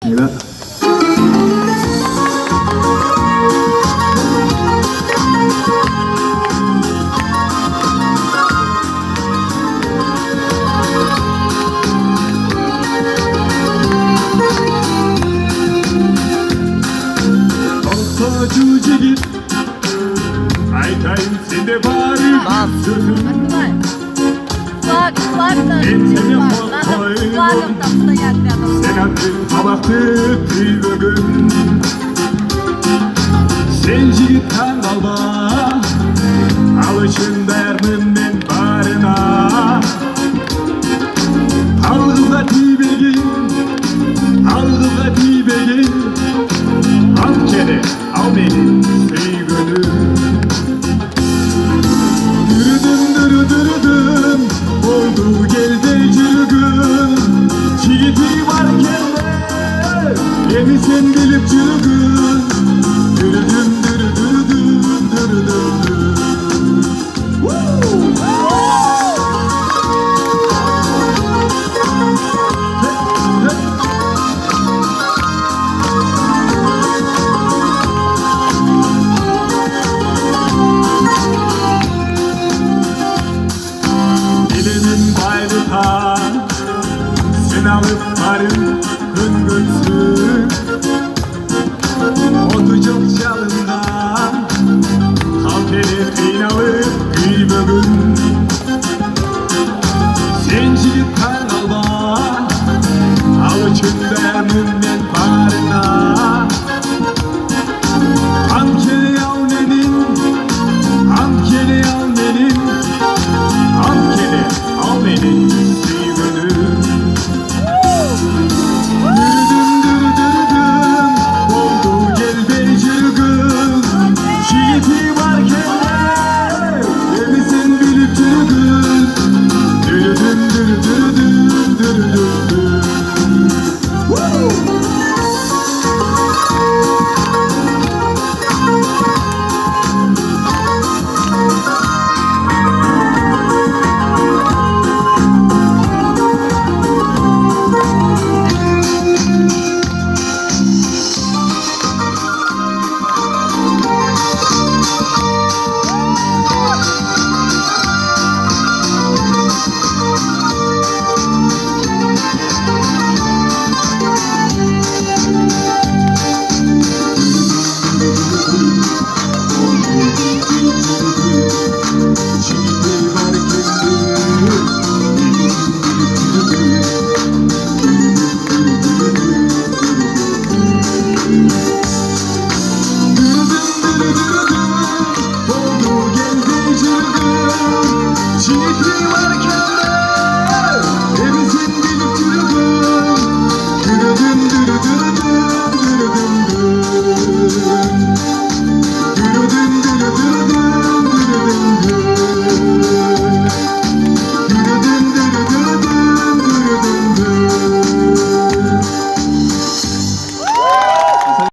Öyle. Çocuğu git, aytayım sen de bari sözüm. Ben seni koydum, sen attın tabaktı bir bugün. Sen jigittan kalma, alışın derdim ben barına. Al kızla tibegin, al kızla tibegin. Al kere, al beni sevgülüm. Dürüdüm, oldu geldi çürgün. Çiğiti varken de, yemi sen bilip çürgün. Dürüdüm.